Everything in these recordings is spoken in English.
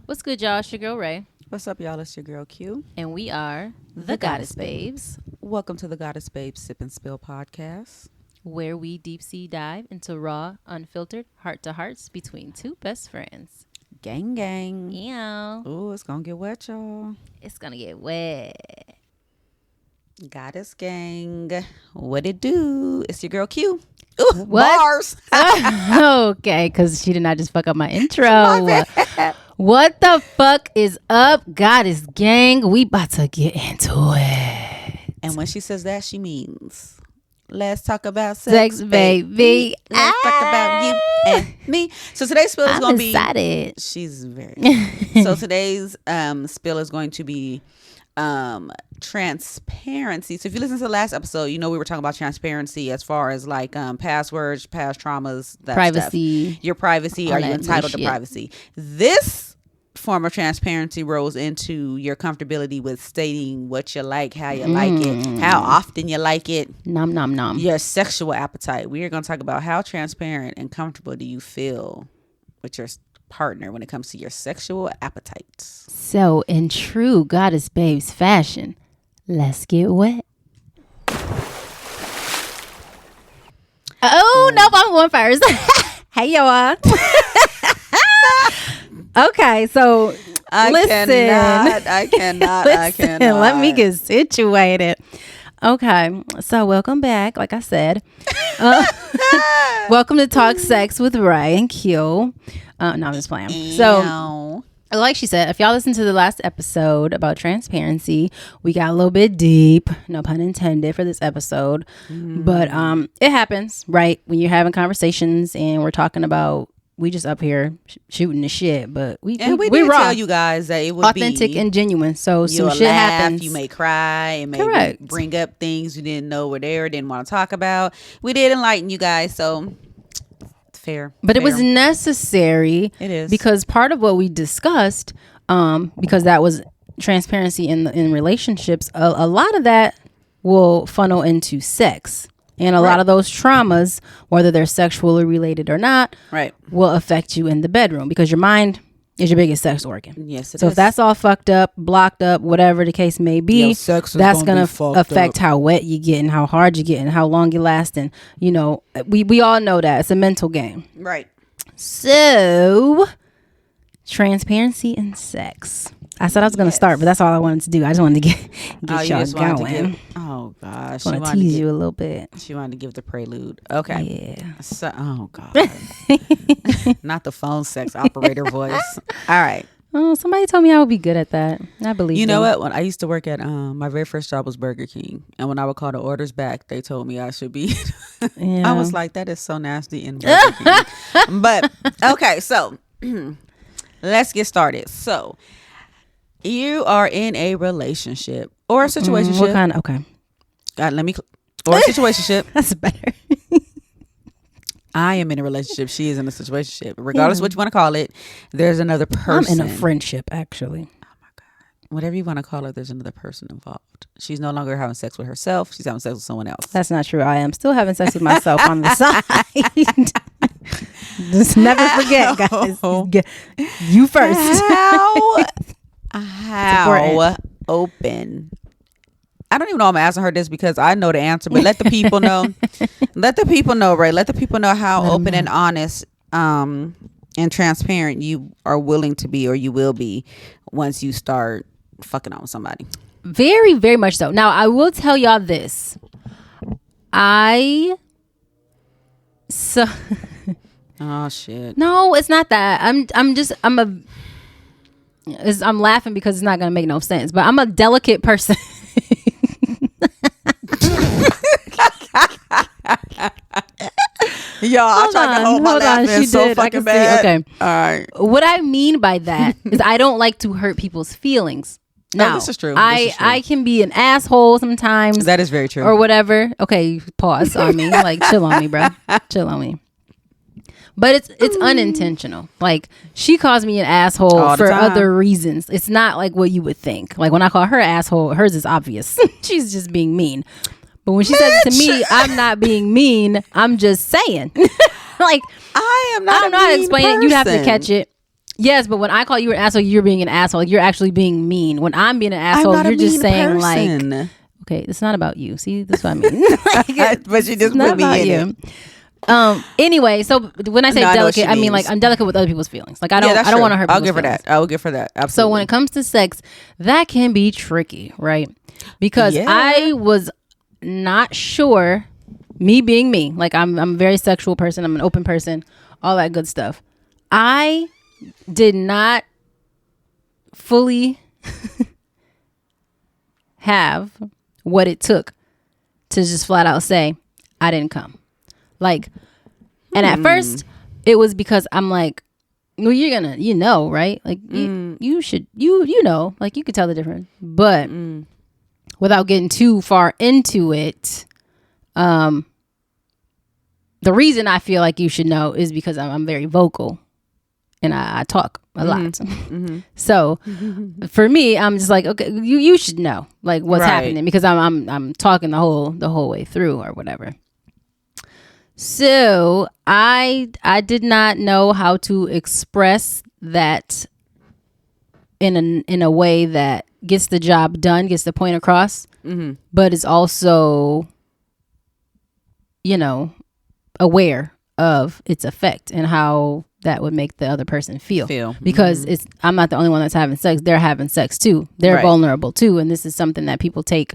What's good, y'all? It's your girl, Rae. What's up, y'all? It's your girl, Q. And we are the Goddess Babes, Welcome to the Goddess Babes Sip and Spill podcast, where we deep sea dive into raw, unfiltered, heart-to-hearts between two best friends. Gang, gang. Yeah. Ooh, it's gonna get wet, y'all. It's gonna get wet. Goddess gang. What it do? It's your girl, Q. Ooh, What? bars. Okay, because she did not just fuck up my intro. My bad. What the fuck is up, Goddess gang? We about to get into it. And when she says that, she means, let's talk about sex, baby. Let's talk about you and me. So today's spill is going to be... excited. She's very excited. So today's spill is going to be transparency. So if you listen to the last episode, you know we were talking about transparency as far as like passwords, past traumas, that Privacy. stuff. Your privacy. Are you entitled to privacy? This form of transparency rolls into your comfortability with stating what you like, how you like it, how often you like it. Nom nom nom. Your sexual appetite. We are going to talk about how transparent and comfortable do you feel with your partner when it comes to your sexual appetites. So in true Goddess Babes fashion, let's get wet. Oh, nope, I'm going first. Hey, y'all. Okay, so listen. I cannot. Let me get situated. Okay, so welcome back. Like I said, welcome to Talk Sex with Rae and Que. No, I'm just playing. So, like she said, if y'all listen to the last episode about transparency, we got a little bit deep, no pun intended, for this episode. But it happens, right? When you're having conversations and we're talking about, we just up here shooting the shit, but we did raw. Tell you guys that it would authentic be and genuine. So some shit laugh, happens. You may cry. It may bring up things you didn't know were there, didn't want to talk about. We did enlighten you guys, so fair. But it was necessary. It is. Because part of what we discussed, because that was transparency in relationships, a lot of that will funnel into sex. And a lot of those traumas, whether they're sexually related or not, will affect you in the bedroom because your mind is your biggest sex organ. Yes, it is. So if that's all fucked up, blocked up, whatever the case may be, that's going to affect how wet you get and how hard you get and how long you last. And, you know, we all know that. It's a mental game. Right. So, transparency in sex. I said I was going to start, but that's all I wanted to do. I just wanted to get y'all going. Oh, gosh. I want to tease you a little bit. She wanted to give the prelude. Okay. Yeah. So, oh, God. Not the phone sex operator voice. All right. Oh, somebody told me I would be good at that. I believe you know what? When I used to work at, my very first job was Burger King. And when I would call the orders back, they told me I should be. I was like, that is so nasty in Burger King. But, okay. So, let's get started. So, you are in a relationship or a situationship. What kind? Okay. God, or a situationship. That's better. I am in a relationship. She is in a situationship. Regardless of what you want to call it, there's another person. I'm in a friendship, actually. Oh my God. Whatever you want to call it, there's another person involved. She's no longer having sex with herself. She's having sex with someone else. That's not true. I am still having sex with myself on the side. Just never forget, guys. You first. How open? I don't even know I'm asking her this because I know the answer, but let the people know. Let the people know, Rae. Let the people know how open and honest and transparent you are willing to be or you will be once you start fucking on somebody. Very, very much so. Now, I will tell y'all this. Oh, shit. No, it's not that. I'm laughing because it's not going to make no sense, but I'm a delicate person. Y'all, I tried to hold my laughing so fucking bad. Okay. All right. What I mean by that is I don't like to hurt people's feelings. Now, this is true. I can be an asshole sometimes. That is very true. Or whatever. Okay, pause on me. Like, chill on me, bro. Chill on me. But it's unintentional. Like, she calls me an asshole for other reasons. It's not like what you would think. Like, when I call her asshole, hers is obvious. She's just being mean. But when she says it to me, I'm not being mean. I'm just saying. Like, I am not. I don't know how to explain it. You'd have to catch it. Yes, but when I call you an asshole, you're being an asshole. You're actually being mean. When I'm being an asshole, you're just saying person. Like, okay, it's not about you. See, that's what I mean. Like, but you just put me in it. Anyway, so when I say delicate, I mean like I'm delicate with other people's feelings. Like I don't want to hurt people's feelings. I'll give her that. I will give her that. Absolutely. So when it comes to sex, that can be tricky, right? Because I was not sure, me being me, like I'm a very sexual person, I'm an open person, all that good stuff. I did not fully have what it took to just flat out say I didn't come. Like, and at first it was because I'm like, well, you're gonna, right? Like you should, like you could tell the difference. But without getting too far into it, the reason I feel like you should know is because I'm very vocal and I talk a lot. So for me, I'm just like, okay, you should know like what's happening because I'm talking the whole way through or whatever. So I did not know how to express that in a way that gets the job done, gets the point across, but is also, aware of its effect and how that would make the other person feel. Because I'm not the only one that's having sex. They're having sex too. They're vulnerable too. And this is something that people take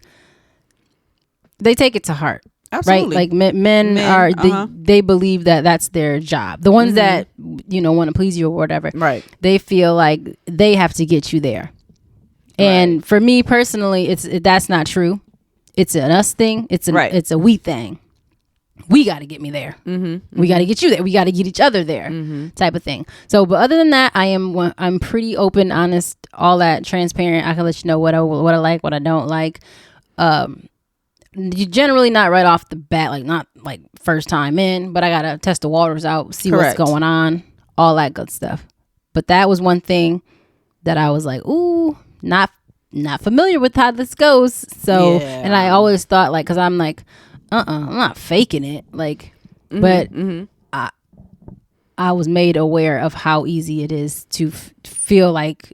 it to heart. Absolutely. Right? Like men are, they believe that that's their job. The ones that, want to please you or whatever. Right. They feel like they have to get you there. And for me personally, that's not true. It's an us thing. It's a we thing. We got to get me there. We got to get you there. We got to get each other there, type of thing. So, but other than that, I'm pretty open, honest, all that, transparent. I can let you know what I like, what I don't like. You generally not right off the bat, like not like first time in, but I gotta test the waters out, see what's going on, all that good stuff. But that was one thing that I was like, ooh, not familiar with how this goes. So, and I always thought like, cause I'm like, I'm not faking it. Like, but I was made aware of how easy it is to feel like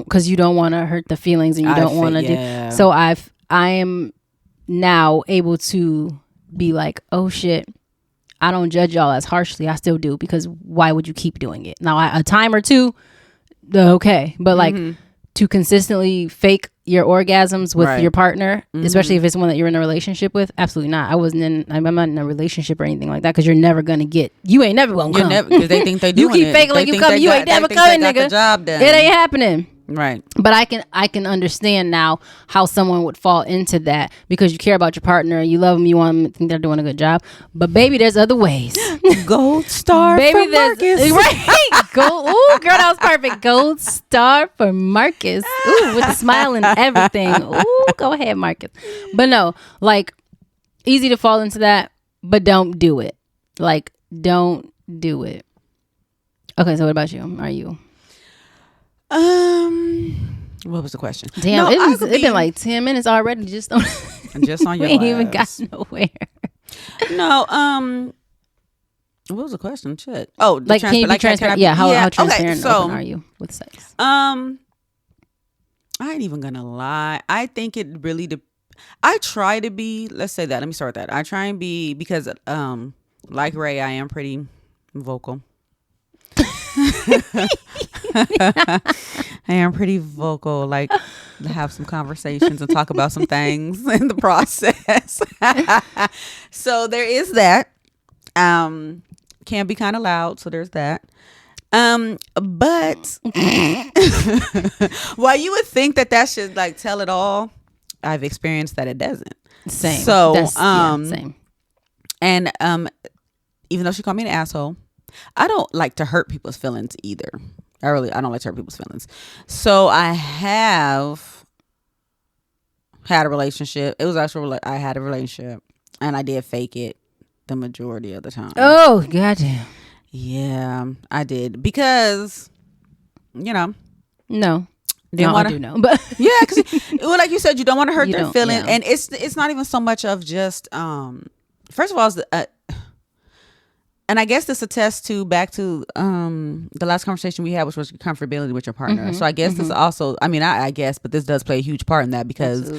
cause you don't want to hurt the feelings and you don't want to do. So I am now able to be like, oh shit, I don't judge y'all as harshly. I still do, because why would you keep doing it? Now a time or two, okay, but like to consistently fake your orgasms with your partner, especially if it's one that you're in a relationship with, absolutely not. I'm not in a relationship or anything like that, because you're never gonna get, you ain't never gonna come, because they think they do. You keep faking like you coming, you ain't never coming, nigga. It ain't happening. Right. But I can understand now how someone would fall into that, because you care about your partner, you love them, you want them to think they're doing a good job. But baby, there's other ways. Gold star baby, for Marcus. Right. Ooh, girl, that was perfect. Gold star for Marcus. Ooh, with the smile and everything. Ooh, go ahead, Marcus. But no, like, easy to fall into that, but don't do it. Like, don't do it. Okay, so what about you? Are you? What was the question? Damn, it's been like 10 minutes already. Just on your we ain't even got nowhere. No, what was the question? Shit. Oh, like, can you be transparent? Yeah, how transparent and open are you with sex? I ain't even gonna lie. I think it really I try to be, let's say that. Let me start with that. I try and be, because like Rae, I am pretty vocal. I am pretty vocal, like have some conversations and talk about some things in the process. So there is that. Can be kind of loud, so there's that. But while you would think that should like tell it all, I've experienced that it doesn't. Same. So same. And even though she called me an asshole, I don't like to hurt people's feelings either. I don't like to hurt people's feelings. So I have had a relationship. It was actually, I had a relationship and I did fake it the majority of the time. Oh, goddamn. Yeah, I did, because, No. I do know. But yeah, because like you said, you don't want to hurt their feelings. Yeah. And it's not even so much of just, first of all, And I guess this attests to back to the last conversation we had, which was comfortability with your partner. So I guess this also, I mean, I guess, but this does play a huge part in that, because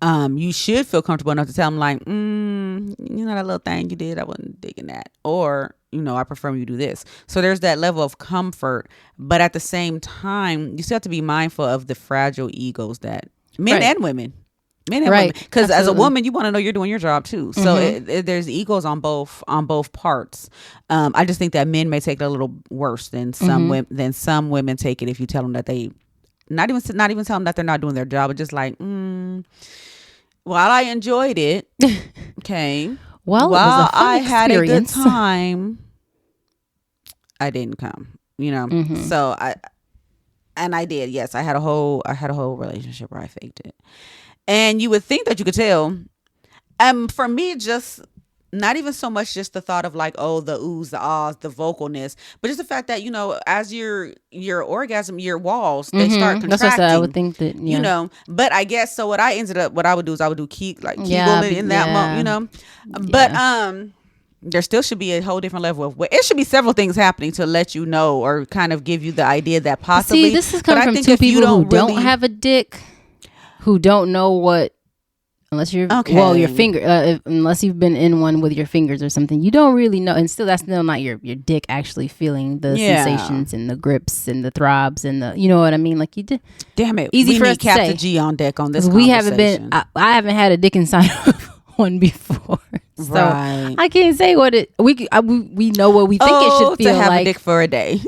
you should feel comfortable enough to tell them, like, that little thing you did, I wasn't digging that. Or, I prefer when you do this. So there's that level of comfort. But at the same time, you still have to be mindful of the fragile egos that men and women. Men and women, because as a woman, you want to know you're doing your job too. So there's egos on both parts. I just think that men may take it a little worse than some women take it if you tell them that they not even tell them that they're not doing their job, but just like, while I enjoyed it, okay, while I had a good time, I didn't come. So I did. Yes, I had a whole relationship where I faked it. And you would think that you could tell. For me, just not even so much just the thought of like, oh, the oohs, the ahs, the vocalness, but just the fact that, as your orgasm, your walls, they start contracting. That's what I would think that, But I guess, so what I would do is I would do Kegel in that moment, But there still should be a whole different level of it should be several things happening to let you know, or kind of give you the idea that possibly. See, this is coming from two people who don't have a dick, who don't know what, unless you're your finger, unless you've been in one with your fingers or something, you don't really know. And still, that's still not your dick actually feeling the sensations and the grips and the throbs and the, you know what I mean? Like, you did. Damn it, we need Captain G on deck on this. We haven't been. I haven't had a dick inside of one before, so I can't say what it. We know what we think it should feel to have like. A dick for a day.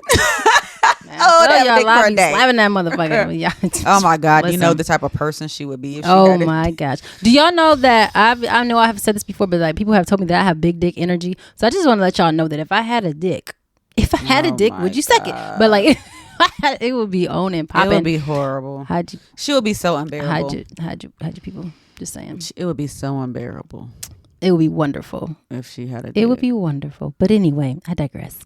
Y'all slapping that motherfucker. Yeah. Oh my God, listen. You know the type of person she would be if she had my gosh. Do y'all know that I know I have said this before, but like, people have told me that I have big dick energy. So I just want to let y'all know that if I had a dick, would you suck it? But like, it would be on and popping. It would be horrible. She would be so unbearable. How'd you people? Just saying. It would be so unbearable. It would be wonderful if she had a dick. It would be wonderful. But anyway, I digress.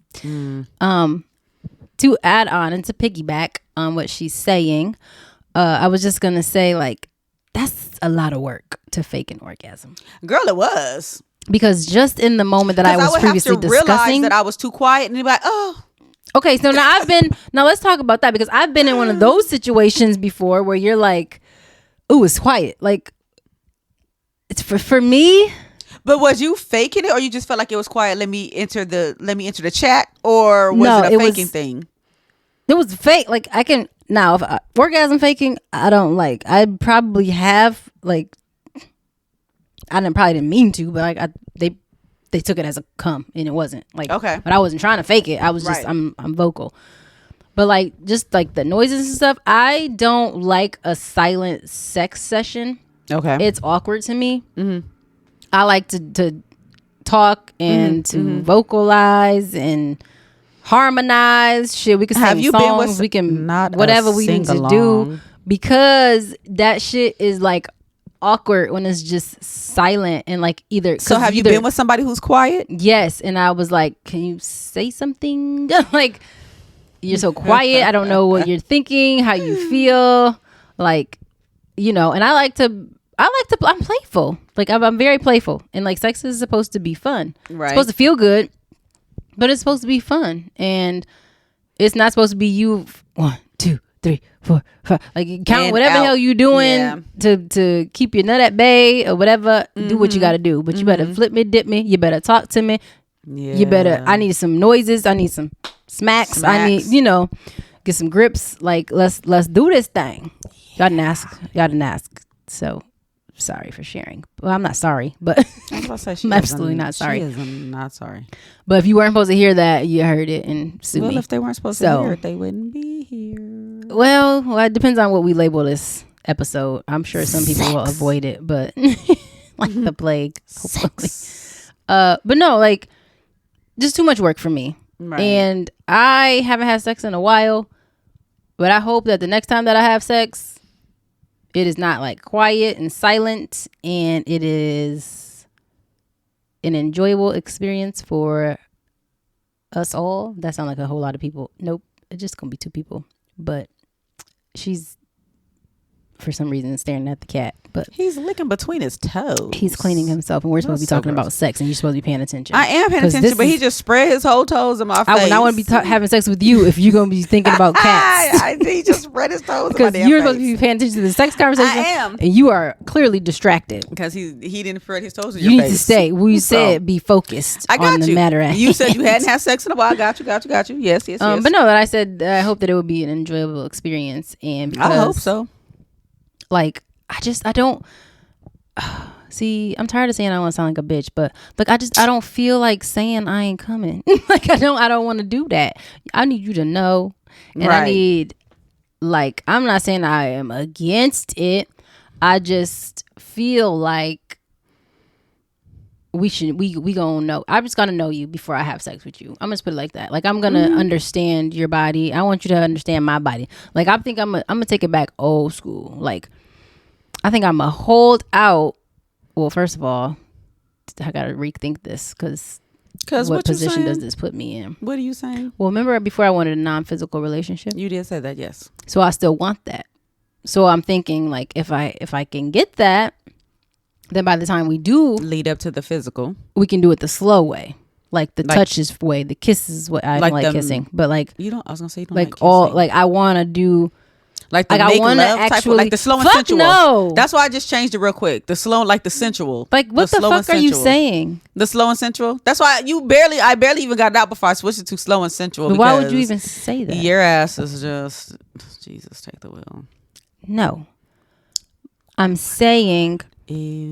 To add on and to piggyback on what she's saying, I was just gonna say, like, that's a lot of work to fake an orgasm. Girl, it was. Because just in the moment that I was previously discussing, that I was too quiet, and you'd be like, oh. Okay, so now let's talk about that, because I've been in one of those situations before where you're like, ooh, it's quiet. Like, it's for me. But was you faking it, or you just felt like it was quiet? Let me enter the chat, or was it a faking thing? It was fake. Like, I can now, if orgasm faking, I don't like. I probably have, like, I probably didn't mean to, but like they took it as a cum, and it wasn't like, okay. But I wasn't trying to fake it. I was just I'm vocal. But like, just like the noises and stuff, I don't like a silent sex session. Okay, it's awkward to me. I like to talk and to vocalize and harmonize. Shit, we can sing songs. We can whatever we need to do, because that shit is like awkward when it's just silent and like either. So have you been with somebody who's quiet? Yes, and I was like, can you say something? Like, you're so quiet. I don't know what you're thinking, how you feel, like, and I'm playful. Like, I'm very playful, and like, sex is supposed to be fun. Right. It's supposed to feel good, but it's supposed to be fun, and it's not supposed to be you 1, 2, 3, 4, 5. Like, count whatever the hell you doing to keep your nut at bay or whatever. Do what you got to do, but you better flip me, dip me. You better talk to me. Yeah. You better. I need some noises. I need some smacks. I need get some grips. Like, let's do this thing. Y'all didn't ask. So. Sorry for sharing. Well, I'm not sorry, but I'm absolutely not sorry. She is not sorry. But if you weren't supposed to hear that, you heard it and sue me. Well, if they weren't supposed to hear it, they wouldn't be here. Well, it depends on what we label this episode. I'm sure some people will avoid it, but like the plague, hopefully. But no, like, just too much work for me. Right. And I haven't had sex in a while, but I hope that the next time that I have sex, it is not like quiet and silent, and it is an enjoyable experience for us all. That sounds like a whole lot of people. Nope, it's just gonna be 2 people. But she's for some reason staring at the cat, but he's licking between his toes. He's cleaning himself, and we're supposed to be talking about sex, and you're supposed to be paying attention. I am paying attention, but he just spread his whole toes in my face. I would not want to be having sex with you if you're going to be thinking about cats. He just spread his toes in my because damn you're face. supposed to be paying attention to the sex conversation. I am, and you are clearly distracted because he didn't spread his toes in you your need face. to stay. We said be focused. I got on the you. matter at You said you hand. hadn't had sex in a while. Got you. Yes. But no, but I said I hope that it would be an enjoyable experience, and because, I hope so. Like I don't see. I'm tired of saying I don't want to sound like a bitch, but like I don't feel like saying I ain't coming. Like I don't want to do that. I need you to know, and I need, like, I'm not saying I am against it. I just feel like we gonna know. I just gotta know you before I have sex with you. I'm gonna put it like that. Like I'm gonna understand your body. I want you to understand my body. Like I think I'm gonna take it back old school. Like I think I'm gonna hold out. Well, first of all, I gotta rethink this because what position does this put me in? What are you saying? Well, remember before I wanted a non-physical relationship? You did say that, yes. So I still want that. So I'm thinking like if I can get that, then by the time we do lead up to the physical, we can do it the slow way, like the touches way, the kisses way. I don't like kissing, but like you don't. I was gonna say you don't like all like I want to do. Like the make love type of, like the slow and sensual. No. That's why I just changed it real quick. The slow, like the sensual. Like what the fuck are you saying? The slow and sensual. That's why I barely even got it out before I switched it to slow and sensual. But why would you even say that? Your ass is just Jesus, take the wheel. No, I'm saying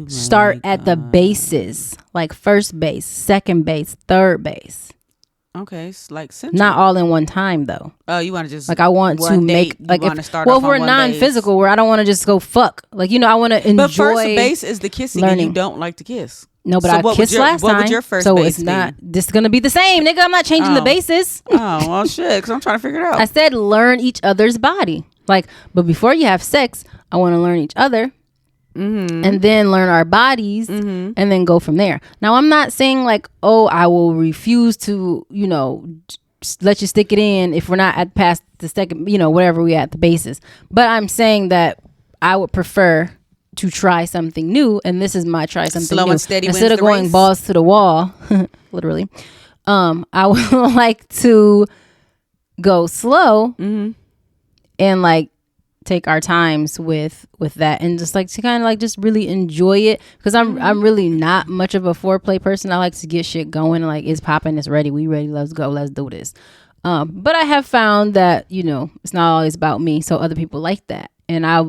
start at the bases, like first base, second base, third base. Okay, it's like sensual. Not all in one time though. Oh, you want to just like I want to make like if we're non-physical, where I don't want to just go fuck. Like I want to enjoy. But first base is the kissing, and you don't like to kiss. No, but I kissed last time. What would your first base be? It's not. This is gonna be the same, nigga. I'm not changing the bases. Oh well, shit. Because I'm trying to figure it out. I said learn each other's body. Like, but before you have sex, I want to learn each other. And then learn our bodies and then go from there. Now, I'm not saying like, oh, I will refuse to, let you stick it in if we're not at past the second, whatever we at the basis. But I'm saying that I would prefer to try something new. And this is my try something slow new. And steady Instead of going race. balls to the wall, literally, I would like to go slow and like take our times with that and just like to kind of like just really enjoy it because I'm really not much of a foreplay person. I like to get shit going, like it's popping, it's ready, we ready, let's go, let's do this. But I have found that it's not always about me, so other people like that, and I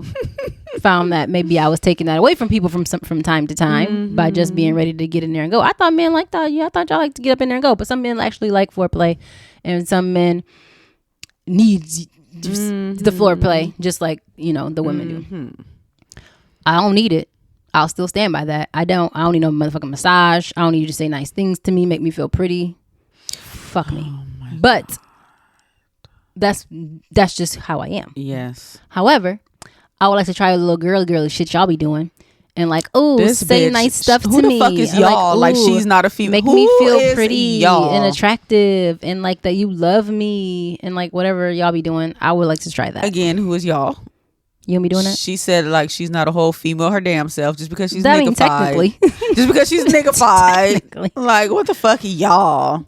found that maybe I was taking that away from people from time to time by just being ready to get in there and go. I thought men liked that. I thought y'all like to get up in there and go, but some men actually like foreplay, and some men needs the floor play, just like the women do. I don't need it. I'll still stand by that. I don't need no motherfucking massage. I don't need you to say nice things to me, make me feel pretty. Fuck me. But that's just how I am. Yes. However, I would like to try a little girly shit y'all be doing. And like, say nice stuff to me. Who the fuck is y'all? Like she's not a female. Make me feel pretty and attractive, and like that you love me, and like whatever y'all be doing. I would like to try that. Again, who is y'all? You want me doing that? She said like she's not a whole female her damn self just because she's that niggified. Technically. Just because she's niggified. Like what the fuck y'all?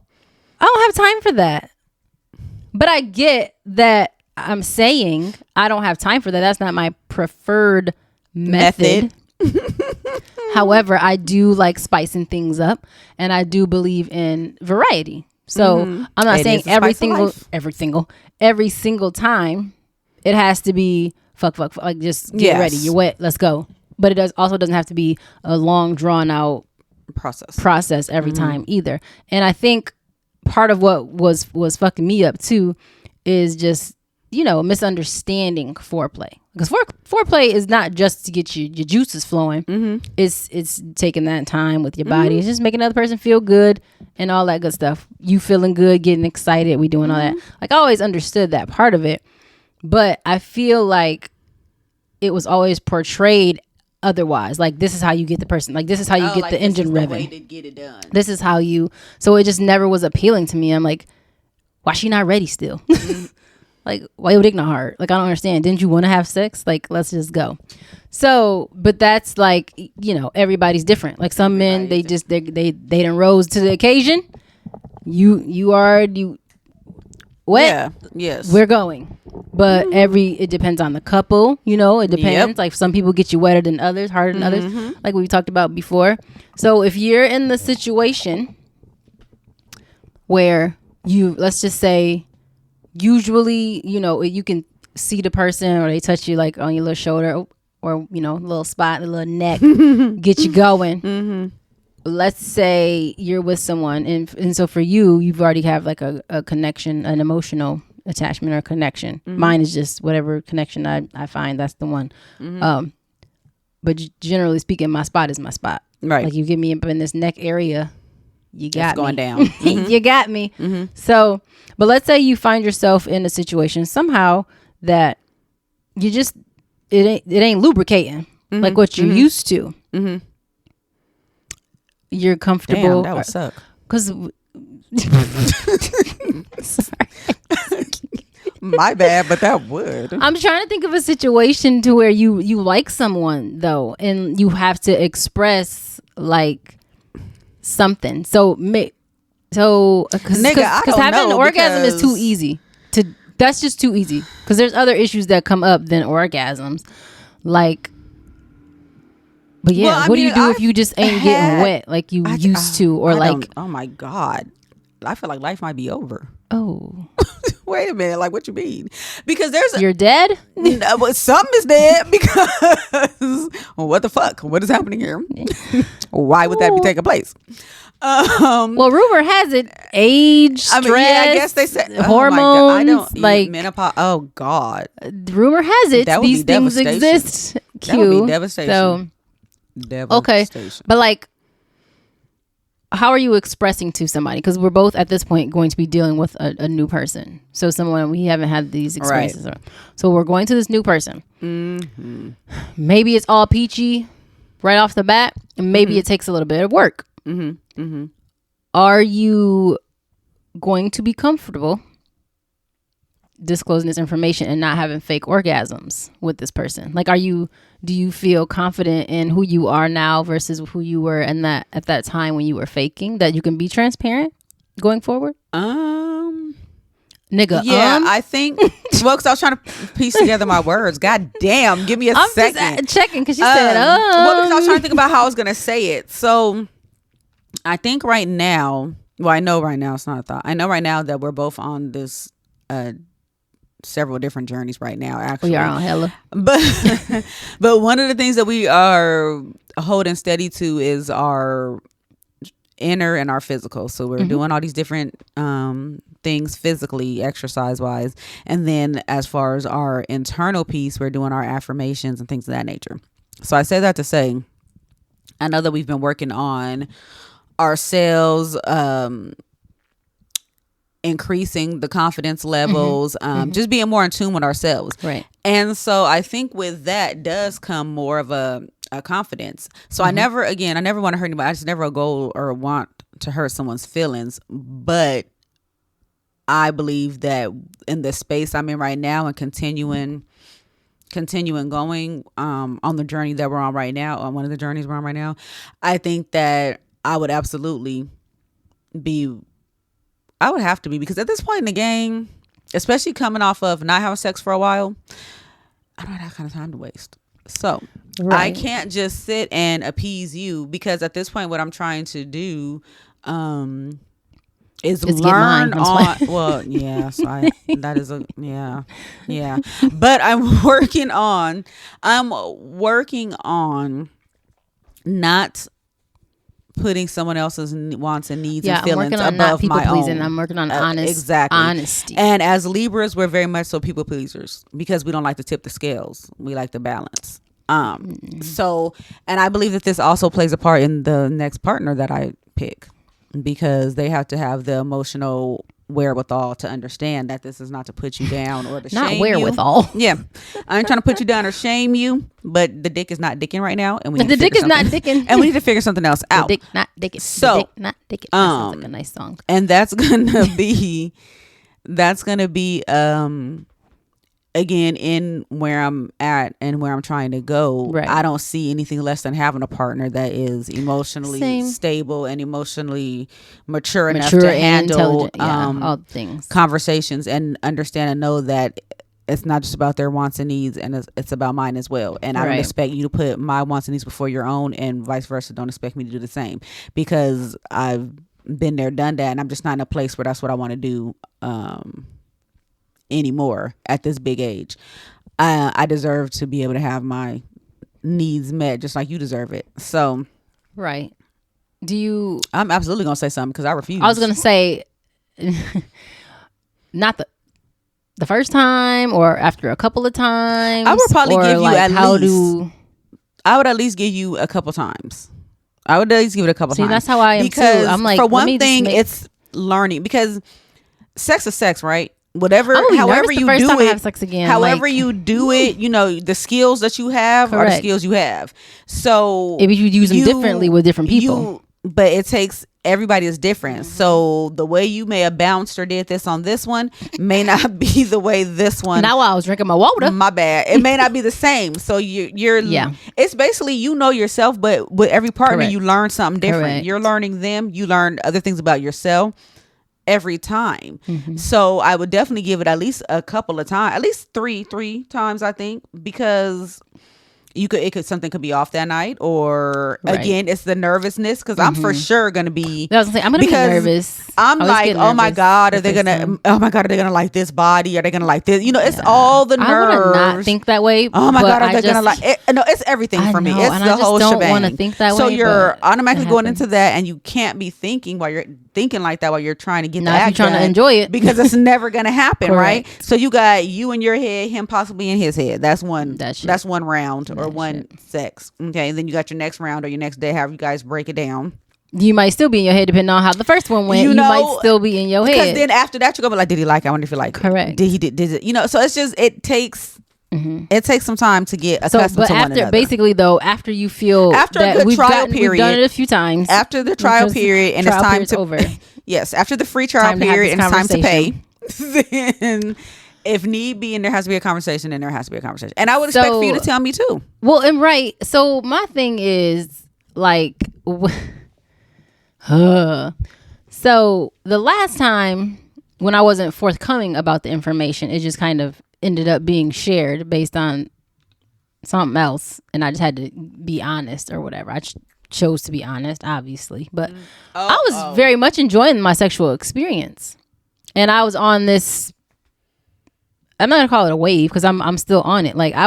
I don't have time for that. But I get that I'm saying I don't have time for that. That's not my preferred method. However, I do like spicing things up, and I do believe in variety. So I'm not saying every single time it has to be fuck, like just get ready, you're wet, let's go. But it doesn't have to be a long drawn out process every time either. And I think part of what was fucking me up too is just misunderstanding foreplay, because foreplay is not just to get your juices flowing. It's taking that time with your body. It's just making another person feel good and all that good stuff. You feeling good, getting excited, we doing all that. Like I always understood that part of it, but I feel like it was always portrayed otherwise. Like this is how you get the person, like this is how you get the engine revving. Way to get it done. This is how you. So it just never was appealing to me. I'm like, why she not ready still? Like, why your dick not hard? Like, I don't understand. Didn't you want to have sex? Like, let's just go. So, but that's like, everybody's different. Like some men, they done rose to the occasion. You what? Yeah. Yes. We're going. But it depends on the couple, it depends. Yep. Like some people get you wetter than others, harder than others, like we talked about before. So if you're in the situation where let's just say, usually, you can see the person or they touch you like on your little shoulder or little spot, a little neck, get you going. Let's say you're with someone and so for you've already have like a connection, an emotional attachment or connection. Mine is just whatever connection I find, that's the one. But generally speaking, my spot is my spot. Right. Like you get me up in this neck area, you got it's going me. down. You got me. So, but let's say you find yourself in a situation somehow that you just it ain't lubricating like what you're used to. You're comfortable. Damn, that would suck. Because my bad, but that would. I'm trying to think of a situation to where you like someone though, and you have to express like something. So because having an orgasm is too easy. That's just too easy. Because there's other issues that come up than orgasms, like. But yeah, well, what do you do if you just ain't getting wet like you used to, or like? Oh my God, I feel like life might be over. Oh, wait a minute, like what you mean? Because you're dead. Well, something is dead because what the fuck? What is happening here? Why would that be taking place? Well, rumor has it age, stress. I guess they said hormones. I don't like menopause. Oh God, rumor has it these things exist. That would be devastation. So. Okay, but like, how are you expressing to somebody? Because we're both at this point going to be dealing with a new person. So someone we haven't had these experiences. Right. So we're going to this new person. Maybe it's all peachy right off the bat. And maybe it takes a little bit of work. Are you going to be comfortable disclosing this information and not having fake orgasms with this person? Like, do you feel confident in who you are now versus who you were at that time when you were faking, that you can be transparent going forward? Nigga, yeah, I think. Well, because I was trying to piece together my words. God damn, give me a second. I'm just checking because you said. Well, because I was trying to think about how I was gonna say it. So, I think right now. Well, I know right now it's not a thought. I know right now that we're both on this. Several different journeys right now, actually. We are on hella. But one of the things that we are holding steady to is our inner and our physical. So we're doing all these different things physically, exercise wise, and then as far as our internal piece, we're doing our affirmations and things of that nature. So I say that to say, I know that we've been working on ourselves, increasing the confidence levels, just being more in tune with ourselves. Right. And so I think with that does come more of a confidence. So I never want to hurt anybody. I just never a goal or want to hurt someone's feelings. But I believe that in the space I'm in right now and continuing going on the journey that we're on right now, on one of the journeys we're on right now, I think that I would absolutely I would have to be, because at this point in the game, especially coming off of not having sex for a while, I don't have that kind of time to waste. So I can't just sit and appease you, because at this point, what I'm trying to do is learn on. Well, yeah, so that is yeah. But I'm working on not putting someone else's wants and needs and feelings above my own. I'm working on honesty. And as Libras, we're very much so people pleasers, because we don't like to tip the scales. We like to balance. So, and I believe that this also plays a part in the next partner that I pick, because they have to have the emotional wherewithal to understand that this is not to put you down or to shame you. Not wherewithal. Yeah. I ain't trying to put you down or shame you, but the dick is not dicking right now. And we need the dick is not dicking. And we need to figure something else out. The dick not dicking. So, the dick not dicking. That sounds like a nice song. And that's gonna be again, in where I'm at and where I'm trying to go, Right. I don't see anything less than having a partner that is emotionally stable and emotionally mature enough to handle all things, conversations, and understand and know that it's not just about their wants and needs, and it's about mine as well. And I don't expect you to put my wants and needs before your own, and vice versa. Don't expect me to do the same, because I've been there, done that, and I'm just not in a place where that's what I want to do anymore at this big age. I deserve to be able to have my needs met just like you deserve it. So right. Do you? I'm absolutely gonna say something because I refuse. I was gonna say, not the first time, or after a couple of times. I would probably give you like I would at least give you a couple times. I would at least give it a couple times. That's how I am because too. I'm like, for one thing, it's learning, because sex is sex, right? However you do it, have sex again, however you do it, the skills that you have are the skills you have. So if you use them differently with different people, but it takes, everybody is different. So the way you may have bounced or did this on this one may not be the way this one. Now while I was drinking my water, my bad, it may not be the same. So you're it's basically, yourself, but with every partner you learn something different. You're learning them, you learn other things about yourself every time. So I would definitely give it at least a couple of times, at least three times, I think, because something could be off that night, or again, it's the nervousness, because I'm for sure gonna be. I was gonna say, I'm gonna be nervous. I'm like, oh my god, are they gonna like this body? Are they gonna like this? It's all the nerves. I would not think that way. Oh my god, are they gonna like it? No, it's everything for me. It's the whole shebang. I don't want to think that way. So you're automatically going into that, and you can't be thinking while you're thinking like that while you're trying to get the act trying to enjoy it, because it's never gonna happen, right? So you got you in your head, him possibly in his head. That's one round or one sex. Okay, and then you got your next round or your next day, however you guys break it down. You might still be in your head depending on how the first one went. You might still be in your head, because then after that you're gonna be like, did he like it? I wonder if he liked it. Correct. Did it? So it's just, it takes some time to get accustomed to one another. Basically though, after you feel after a good trial period, we've done it a few times. After the trial period, and it's time to over. Yes, after the free trial period, and it's time to pay. Then, if need be, and there has to be a conversation, then there has to be a conversation. And I would expect for you to tell me too. Well, and right. So my thing is like, so the last time when I wasn't forthcoming about the information, it just kind of ended up being shared based on something else, and I just had to be honest or whatever. I chose to be honest, obviously, but I was very much enjoying my sexual experience, and I was on this, I'm not gonna call it a wave, because I'm still on it. Like I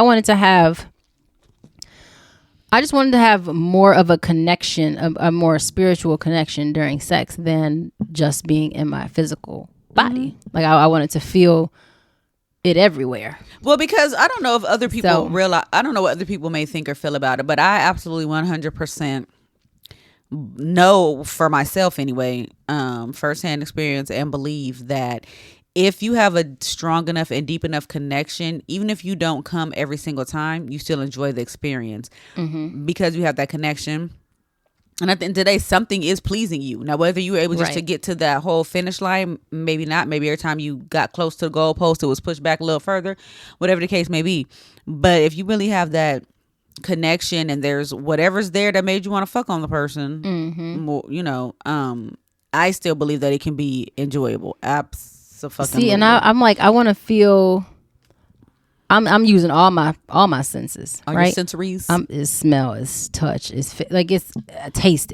just wanted to have more of a connection, a more spiritual connection during sex than just being in my physical body. Like I wanted to feel it everywhere. Well, because I don't know if other people realize, I don't know what other people may think or feel about it, but I absolutely 100% know for myself anyway, firsthand experience, and believe that if you have a strong enough and deep enough connection, even if you don't come every single time, you still enjoy the experience because you have that connection. And at the end of the day, something is pleasing you. Now, whether you were able just to get to that whole finish line, maybe not. Maybe every time you got close to the goalpost, it was pushed back a little further, whatever the case may be. But if you really have that connection and there's whatever's there that made you want to fuck on the person, more, I still believe that it can be enjoyable. Absolutely. See, and I'm like, I want to feel. I'm using all my senses, all right? Your sensories. It's smell, it's touch, it's it's taste,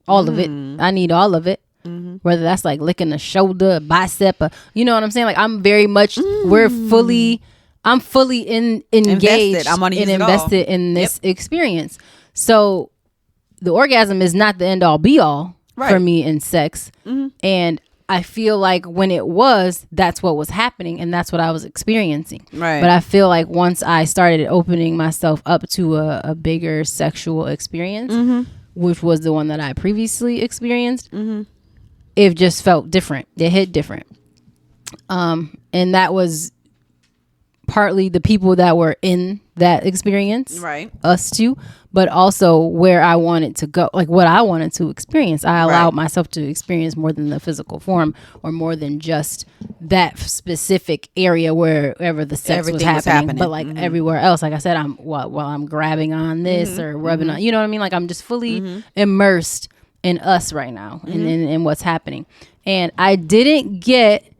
all of it. I need all of it. Whether that's like licking a shoulder, a bicep, you know what I'm saying? Like I'm very much, I'm fully engaged and invested in this experience. So the orgasm is not the end all be all for me in sex, and I feel like when that's what was happening, and that's what I was experiencing. Right. But I feel like once I started opening myself up to a bigger sexual experience, which was the one that I previously experienced, it just felt different. It hit different. And that was partly the people that were in that experience, right, us two, but also where I wanted to go, like what I wanted to experience. I allowed myself to experience more than the physical form, or more than just that specific area wherever the sex was happening. But like everywhere else, like I said, while I'm grabbing on this or rubbing on, you know what I mean? Like I'm just fully immersed in us right now and in what's happening. And I didn't get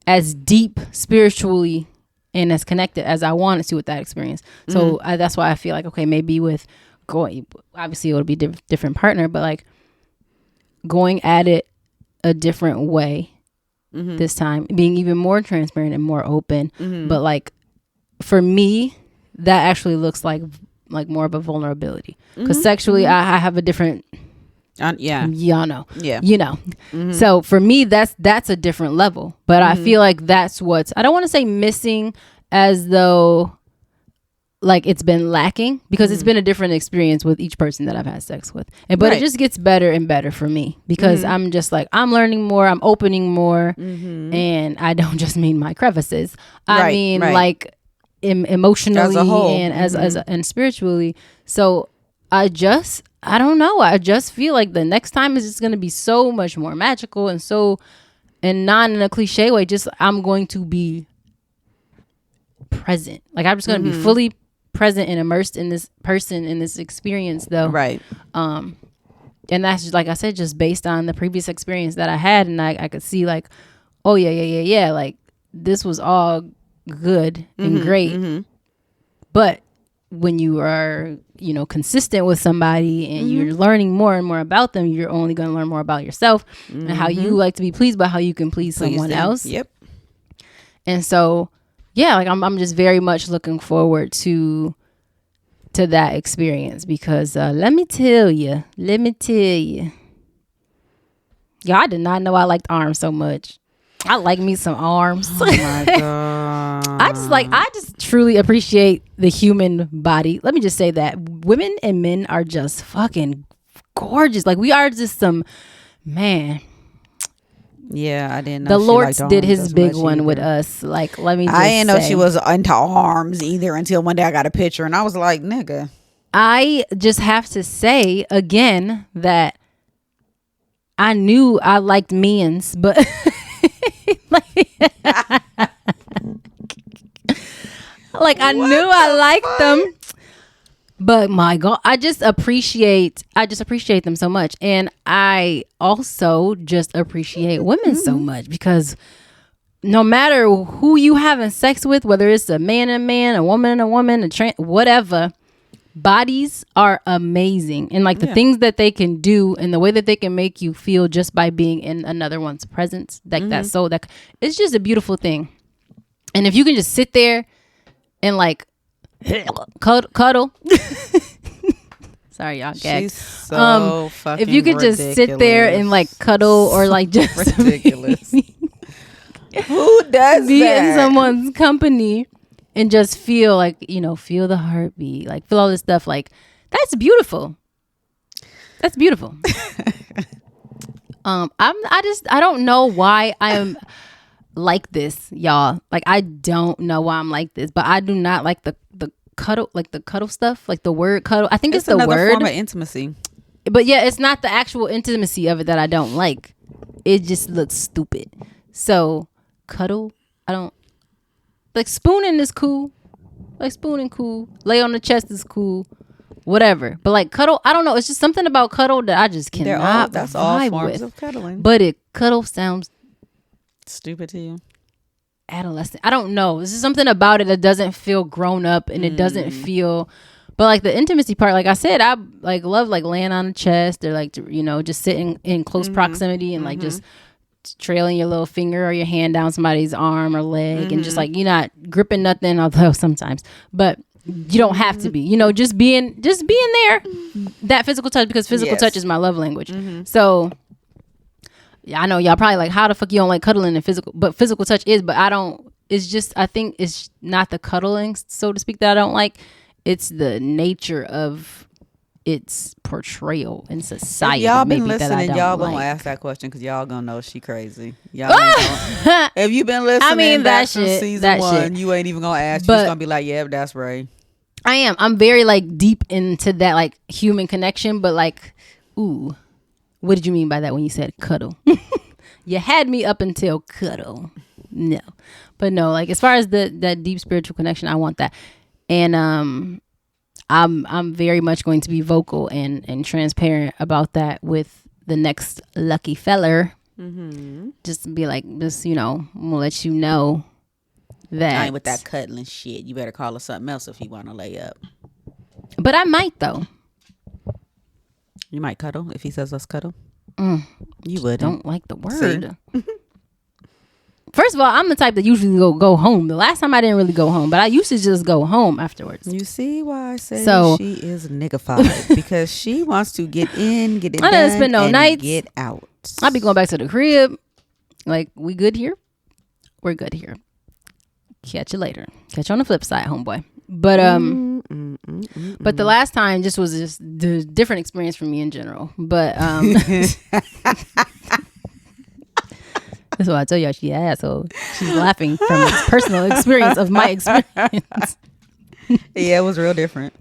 as deep spiritually and as connected as I wanted to with that experience. So that's why I feel like, okay, maybe with going, obviously it would be different partner, but like going at it a different way this time, being even more transparent and more open. But like for me, that actually looks like more of a vulnerability, because sexually I have a different y'all know. Yeah. You know. So for me, that's a different level. But I feel like that's what's, I don't want to say missing as though like it's been lacking, because it's been a different experience with each person that I've had sex with. But it just gets better and better for me, because I'm just like, I'm learning more, I'm opening more, and I don't just mean my crevices. I mean like emotionally as a whole. And as and spiritually. So I don't know. I just feel like the next time is just going to be so much more magical and not in a cliche way. Just I'm going to be present. Like I'm just going to be fully present and immersed in this person, in this experience, though. Right. And that's just, like I said, just based on the previous experience that I had, and I could see like, oh yeah. Like this was all good and great, but when you are, consistent with somebody and you're learning more and more about them, you're only going to learn more about yourself and how you like to be pleased, but how you can please someone else. Yep. And so, yeah, like I'm just very much looking forward to that experience, because let me tell you, y'all, I did not know I liked arms so much. I like me some arms. Oh my God. I just truly appreciate the human body. Let me just say that women and men are just fucking gorgeous. Like we are just some, man. Yeah, I didn't know the Lord did his big one either with us. Like, let me just I didn't know she was into arms either until one day I got a picture and I was like, nigga. I just have to say again that I knew I liked men's, but like I knew I liked them, but my God, I just appreciate them so much. And I also just appreciate women so much, because no matter who you having sex with, whether it's a man and a man, a woman and a woman, whatever, bodies are amazing. And like the things that they can do and the way that they can make you feel just by being in another one's presence, like that soul, that it's just a beautiful thing. And if you can just sit there and like cuddle sorry y'all gagged. She's so fucking if you could just sit there and like cuddle, or like just ridiculous. Who does be that? in someone's company and just feel like, feel the heartbeat, like feel all this stuff, like that's beautiful. That's beautiful. I don't know why I am like this, y'all. Like I don't know why I'm like this, but I do not like the cuddle, like the cuddle stuff, like the word cuddle. I think it's the another word form of intimacy, but yeah, it's not the actual intimacy of it that I don't like. It just looks stupid. So cuddle, I don't like. Spooning is cool, like spooning cool. Lay on the chest is cool, whatever. But like cuddle, I don't know. It's just something about cuddle that I just cannot. That's all forms of cuddling. But cuddle sounds stupid to you. Adolescent, I don't know. There's just something about it that doesn't feel grown up, and it doesn't feel. But like the intimacy part, like I said, I like love like laying on the chest, or like just sitting in close proximity and like just trailing your little finger or your hand down somebody's arm or leg, and just like you're not gripping nothing, although sometimes, but you don't have to be, just being there, that physical touch, because physical touch is my love language. So yeah, I know y'all probably like, how the fuck you don't like cuddling and physical, but physical touch is, but I don't. It's just, I think it's not the cuddling, so to speak, that I don't like. It's the nature of its portrayal in society. If y'all been maybe listening, that y'all like. gonna ask that question because y'all gonna know she crazy. Y'all ain't gonna, if you been listening back from season 1, you ain't even gonna ask. You're just gonna be like, yeah, that's Rae. I am. I'm very like deep into that like human connection, but like, ooh, what did you mean by that when you said cuddle? You had me up until cuddle. No, but no, like as far as that deep spiritual connection, I want that. And I'm very much going to be vocal and transparent about that with the next lucky feller. Mm-hmm. Just be like, just, you know, I'm gonna let you know that I ain't with that cuddling shit. You better call her something else if you want to lay up. But I might though. You might cuddle if he says let's cuddle. You wouldn't. Don't like the word. First of all, I'm the type that usually go home. The last time I didn't really go home, but I used to just go home afterwards. You see why I say she is niggified because she wants to get in, get it I done, didn't spend no and nights. Get out. I'll be going back to the crib. Like, we good here? We're good here. Catch you later. Catch you on the flip side, homeboy. But but the last time was just the different experience for me in general. But that's why I tell y'all she asshole. She's laughing from a personal experience of my experience. Yeah, it was real different.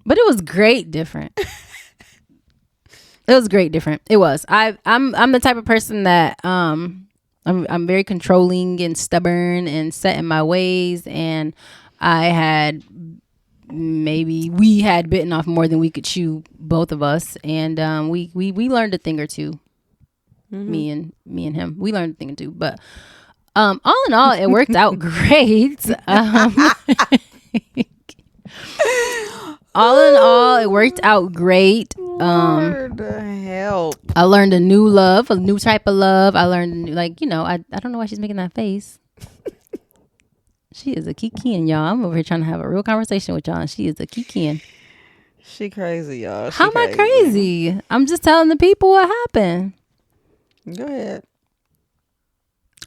But it was great different. It was great different. It was. I'm the type of person that I'm very controlling and stubborn and set in my ways, and we had bitten off more than we could chew, both of us, and we learned a thing or two. Mm-hmm. Me and him, we learned a thing or two, but all in all, it worked out great. All in all, it worked out great. Lord help. I learned a new love, a new type of love. I learned, like, you know, I don't know why she's making that face. She is a kikian, y'all. I'm over here trying to have a real conversation with y'all, and she is a kikian. She crazy, y'all. How am I crazy? I'm just telling the people what happened. Go ahead.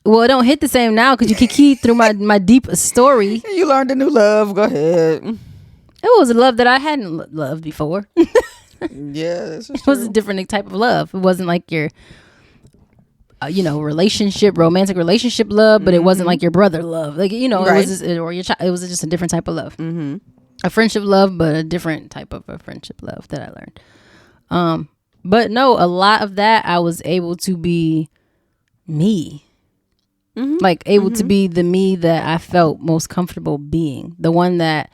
Well, it don't hit the same now because you kiki through my deep story. You learned a new love. Go ahead. It was a love that I hadn't loved before. Yeah, this is it was a different type of love. It wasn't like your, romantic relationship love, but it wasn't like your brother love. Like, you know, right. It was just, or your child. It was just a different type of love. Mm-hmm. A friendship love, but a different type of a friendship love that I learned. But no, a lot of that I was able to be me. Mm-hmm. Like able to be the me that I felt most comfortable being. The one that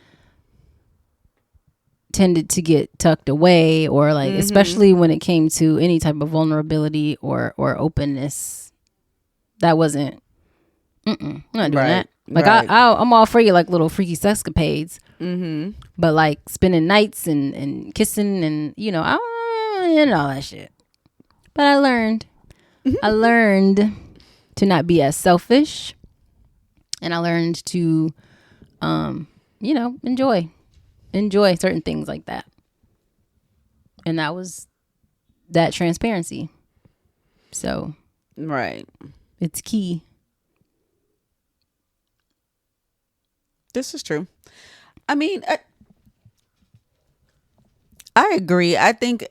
tended to get tucked away, or like especially when it came to any type of vulnerability or openness. That wasn't I'm not doing that. Like I'm all for you, like little freaky sexcapades. But like spending nights and kissing and and all that shit. But I learned to not be as selfish, and I learned to enjoy certain things like that. And that was that transparency. So right, it's key. This is true. I mean, I agree. I think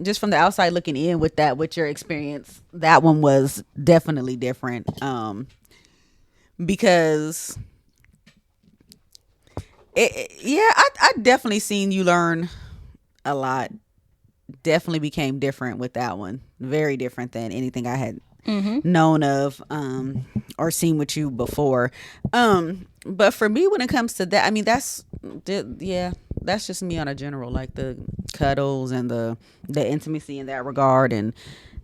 just from the outside looking in with your experience, that one was definitely different. Because I definitely seen you learn a lot. Definitely became different with that one. Very different than anything I had known of or seen with you before. But for me, when it comes to that, I mean, that's just me on a general, like the cuddles and the intimacy in that regard, and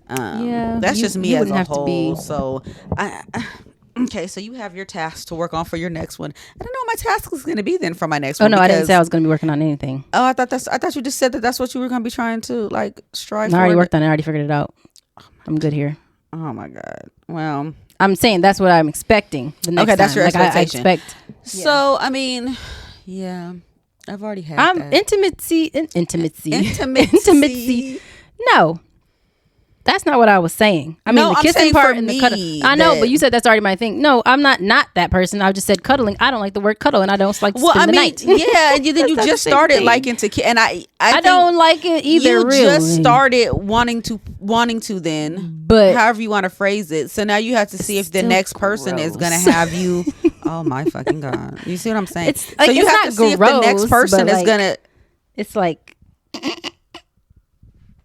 that's just me as a whole. So okay, so you have your task to work on for your next one. I don't know what my task is going to be then for my next one. Oh no, I didn't say I was going to be working on anything. Oh, I thought you just said that's what you were going to be trying to like strive for. I already worked on it. I already figured it out. I'm good here. Oh my God. Well, I'm saying that's what I'm expecting the next time. That's your expectation. I expect. So, I mean, yeah, I've already had that. Intimacy. No. That's not what I was saying. I mean, the kissing part and the cuddling. I know, but you said that's already my thing. No, I'm not that person. I just said cuddling. I don't like the word cuddle, and I don't like to spend the night. Yeah, and then you just started liking to kiss, and I don't like it either. You really. just started wanting to then, but however you want to phrase it. So now you have to see if the next person is gonna have you. Oh my fucking god! You see what I'm saying? It's like, so you have to see if the next person is gonna. It's like.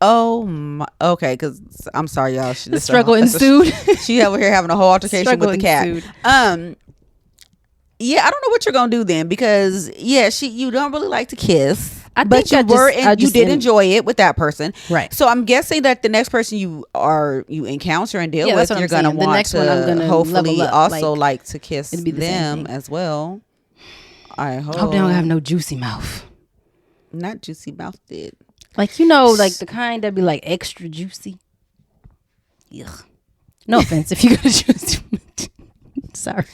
Oh my, okay, because I'm sorry, y'all. The struggle ensued. She over here having a whole altercation with the cat. Yeah, I don't know what you're gonna do then, because you don't really like to kiss, but you did enjoy it with that person, right? So I'm guessing that the next person you encounter and deal with, you're gonna want to hopefully also like to kiss them as well. I hope they don't have no juicy mouth. Not juicy mouth, did. Like, like the kind that be like extra juicy. Ugh. No offense if you got a juicy. Sorry.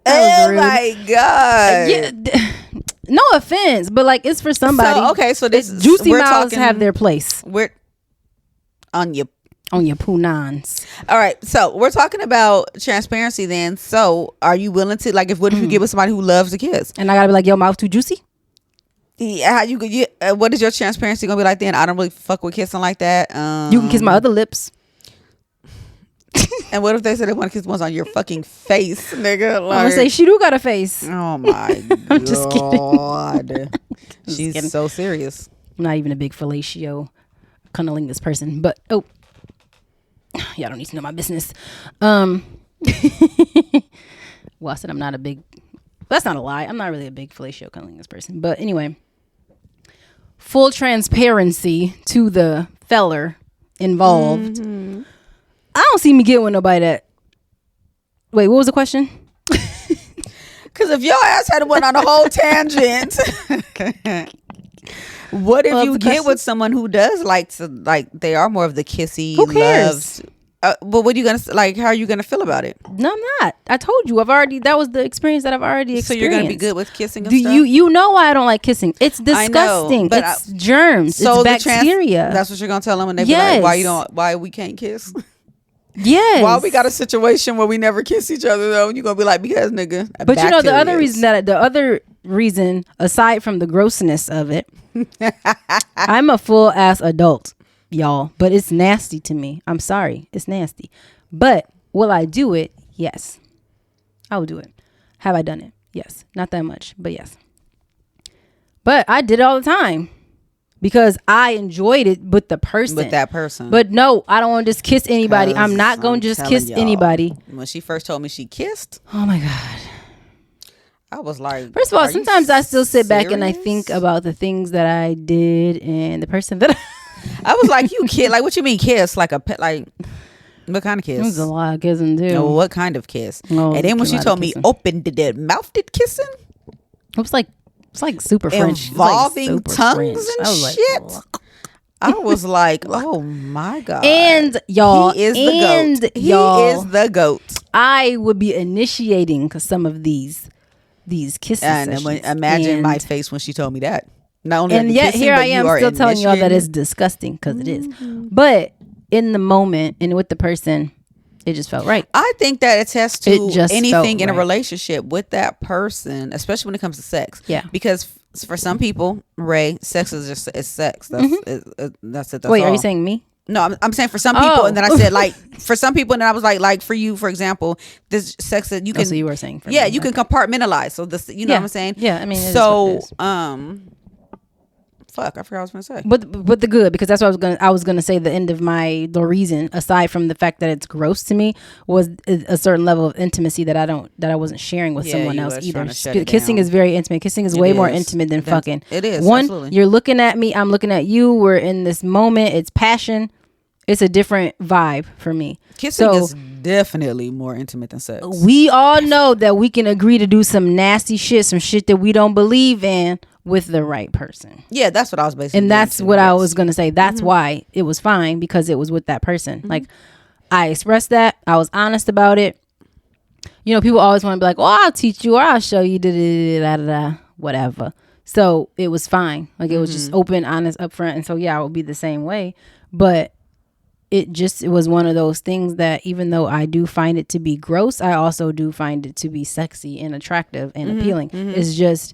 Oh my god. Yeah. No offense, but like it's for somebody. So, okay, so this juicy mouths have their place. We're on your punans. All right, so we're talking about transparency then. So are you willing to, like, what if you get with somebody who loves to kiss? And I gotta be like, your mouth too juicy? Yeah, what is your transparency gonna be like then? I don't really fuck with kissing like that. You can kiss my other lips. And what if they said they want to kiss ones on your fucking face, nigga? Like, I'm gonna say she do got a face. Oh my I'm just kidding. She's kidding. So serious. I'm not even a big fellatio cunnilingus person, but y'all don't need to know my business. Well, I said I'm not a big. That's not a lie. I'm not really a big fellatio cunnilingus person, but anyway. Full transparency to the feller involved. Mm-hmm. I don't see me getting with nobody that. Wait, what was the question? Because if your ass had went on a whole tangent, what if you get with someone who does like they are more of the kissy, who cares? But what are you gonna like? How are you gonna feel about it? No, I'm not. I told you. That was the experience that I've already experienced. So you're gonna be good with kissing and stuff? You know why I don't like kissing? It's disgusting. Know, it's germs. So it's bacteria. That's what you're gonna tell them when they be like, why we can't kiss? Yes. Why we got a situation where we never kiss each other though? And you're gonna be like, because nigga. But you know the other reason aside from the grossness of it, I'm a full ass adult. Y'all, but it's nasty to me. I'm sorry, it's nasty. But will I do it? Yes, I will do it. Have I done it? Yes, not that much, but yes. But I did it all the time because I enjoyed it with the person. With that person. But no, I don't want to just kiss anybody. I'm not going to just kiss anybody. When she first told me she kissed, oh my god, I was like, first of all, sometimes I still sit back and I think about the things that I did and the person that I was like, you kid, like, what you mean kiss? Like a pet, like, what kind of kiss? It was a lot of kissing too. No, what kind of kiss? And then when she told me open the mouth did kissing, it was like super French, involving like tongues and shit. I was like, oh my god! And y'all, he is the goat. He is the goat. I would be initiating some of these kisses. And imagine my face when she told me that. Not only and yet here I am still telling y'all that it's disgusting because it is. But in the moment and with the person, it just felt right. I think that attests to anything in a relationship with that person, especially when it comes to sex. Yeah. Because for some people, Rae, sex is just sex. That's it. That's Wait, all. Are you saying me? No, I'm saying for some people, and then I said like for some people, and then I was like for you, for example, this sex that you can. So you were saying for me. You can compartmentalize. So this, you know what I'm saying? Yeah, I mean. So fuck, I forgot what I was gonna say. But the good, because that's what I was gonna say. The end of the reason, aside from the fact that it's gross to me, was a certain level of intimacy that I wasn't sharing with someone else either. Kissing is very intimate. Kissing is way more intimate than fucking. It is. One, absolutely. You're looking at me, I'm looking at you. We're in this moment. It's passion. It's a different vibe for me. Kissing is definitely more intimate than sex. We all know that we can agree to do some nasty shit, some shit that we don't believe in, with the right person. Yeah, that's what I was basically. And that's what I was gonna say. That's why it was fine, because it was with that person. Like, I expressed that. I was honest about it. You know, people always want to be like, "Oh, I'll teach you, or I'll show you," whatever. So it was fine. Like, it was just open, honest, upfront. And so yeah, I would be the same way. But it was one of those things that even though I do find it to be gross, I also do find it to be sexy and attractive and appealing. It's just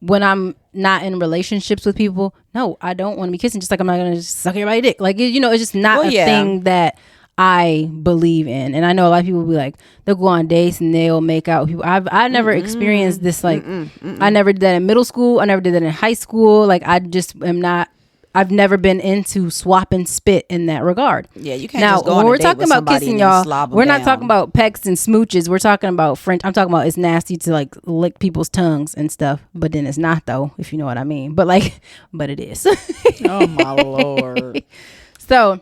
when I'm not in relationships with people, no, I don't want to be kissing, just like I'm not going to just suck everybody's dick. Like, you know, it's just not thing that I believe in. And I know a lot of people will be like, they'll go on dates and they'll make out with people. I never experienced this. Like, I never did that in middle school. I never did that in high school. Like, I just am not. I've never been into swapping spit in that regard. Yeah, you can't just go on a date with somebody kissing, and y'all, slob them we're not down. talking about pecks and smooches. We're talking about French. I'm talking about it's nasty to like lick people's tongues and stuff, but then it's not though, if you know what I mean. But like, but it is. Oh my Lord. So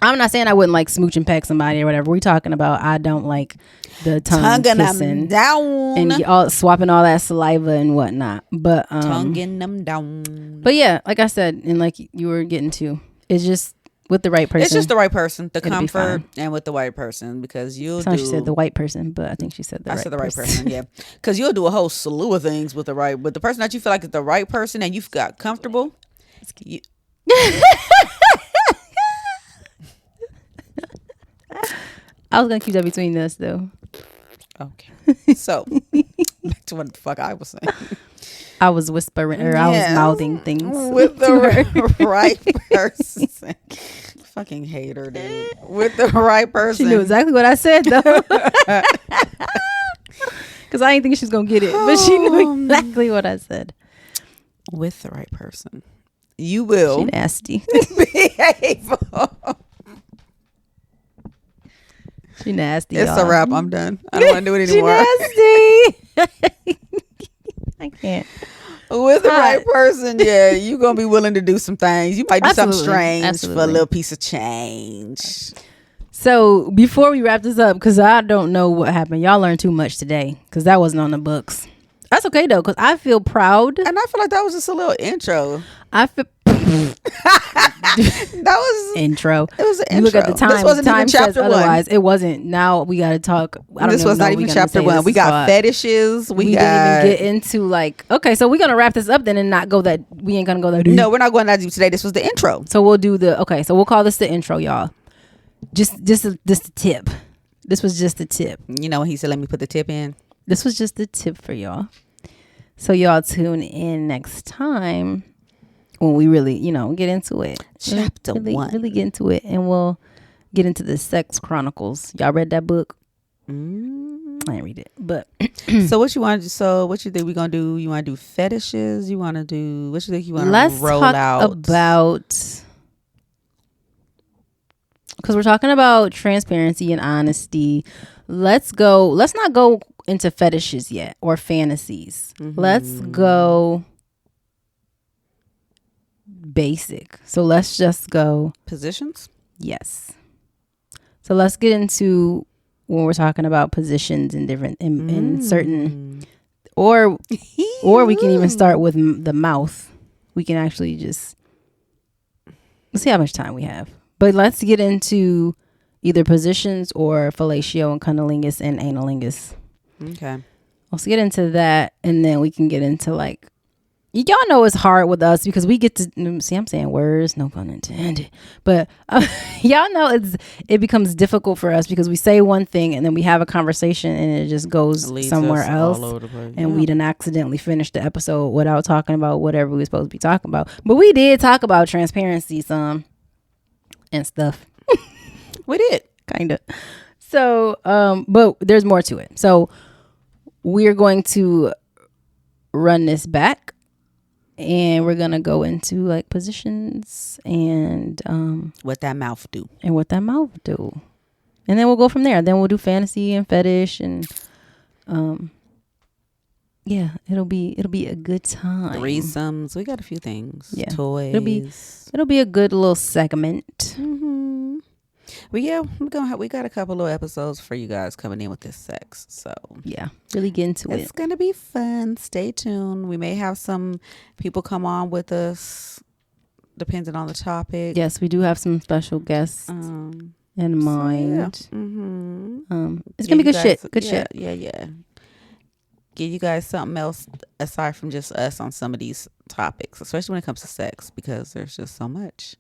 I'm not saying I wouldn't like smooch and peck somebody or whatever. We're talking about I don't like the tongue kissing them down and all swapping all that saliva and whatnot. But tonguing them down. But yeah, like I said, and like you were getting to, it's just with the right person. It's just the right person, the it'll comfort, and with the right person, because you'll so do. She said the white person, but I think she said I said the right person, yeah, because you'll do a whole slew of things with the person that you feel like is the right person, and you've got comfortable. I was gonna keep that between us though. Okay, so back to what the fuck I was saying. I was whispering or I was mouthing things with the right person. Fucking hater, dude. With the right person. She knew exactly what I said though. Because I didn't think she was gonna get it, but she knew exactly what I said. With the right person, you will. She nasty. Behave. She nasty. It's y'all. a wrap. I'm done. I don't want to do it anymore. She nasty. I can't. With the right person, yeah, you're gonna be willing to do some things. You might do something strange for a little piece of change. So before we wrap this up, because I don't know what happened, y'all learned too much today because that wasn't on the books. That's okay though, because I feel proud, and I feel like that was just a little intro. I feel that was intro. It was an intro. You look at the time. This wasn't time even chapter says one. Otherwise, it wasn't. Now we got to talk. This was not even chapter one. We got fetishes. We didn't even get into like. Okay, so we're gonna wrap this up then and not go that. We ain't gonna go that deep. No, we're not going that deep today. This was the intro. So we'll do the. Okay, so we'll call this the intro, y'all. Just the tip. This was just the tip. You know when he said, "Let me put the tip in." This was just the tip for y'all. So y'all tune in next time when we really, get into it. Chapter 1. Really get into it, and we'll get into the Sex Chronicles. Y'all read that book? I didn't read it, but so what you want? So what you think we gonna do? You want to do fetishes? You want to do what you think you want to roll out? Let's talk about, because we're talking about transparency and honesty. Let's not go into fetishes yet or fantasies. Let's go basic. So let's just go positions. Yes. So let's get into when we're talking about positions in different in certain, or we can even start with the mouth. We can actually just let's see how much time we have. But let's get into either positions or fellatio and cunnilingus and analingus. Okay. Let's get into that, and then we can get into like, y'all know it's hard with us because we get to see. I'm saying words, no pun intended, but y'all know it becomes difficult for us because we say one thing and then we have a conversation and it just goes somewhere else, and we done accidentally finished the episode without talking about whatever we were supposed to be talking about. But we did talk about transparency some and stuff. We did kind of. So, but there's more to it. So we're going to run this back and we're going to go into like positions and, what that mouth do and then we'll go from there. Then we'll do fantasy and fetish and, yeah, it'll be a good time. Threesomes. We got a few things. Yeah. Toys. It'll be a good little segment. Well, yeah, we got a couple of episodes for you guys coming in with this sex. So yeah, really get into it. It's gonna be fun. Stay tuned. We may have some people come on with us, depending on the topic. Yes, we do have some special guests in mind. So, yeah. It's gonna be good shit. Good shit. Yeah. Give you guys something else aside from just us on some of these topics, especially when it comes to sex, because there's just so much.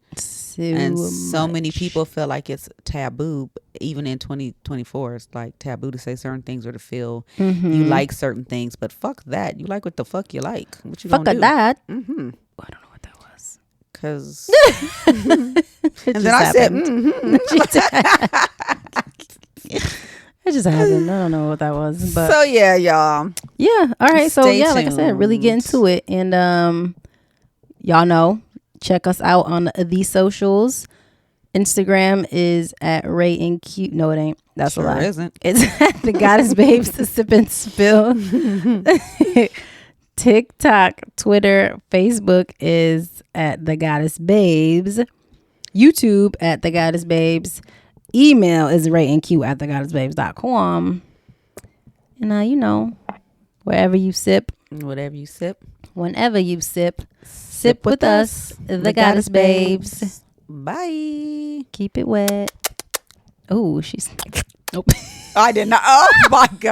And so many people feel like it's taboo. Even in 2024, it's like taboo to say certain things or to feel you like certain things. But fuck that. You like what the fuck you like. What you fuck gonna do? That. I don't know what that was. Cause and then I said, It just happened. I don't know what that was. But so yeah, y'all. Yeah. All right. So Stay yeah, like I said, really get into it. And y'all know, check us out on the socials. Instagram is at Rae and Que. No, it ain't. That's Sure a lie. Isn't. It's at the Goddess Babes to Sip and Spill. TikTok, Twitter, Facebook is at the Goddess Babes. YouTube at the Goddess Babes. Email is Rae and Que at thegoddessbabes.com. And you know, wherever you sip, Whatever you sip, whenever you sip with us, the Goddess Babes. Bye. Keep it wet. Oh, she's. Nope. I did not. Oh my God.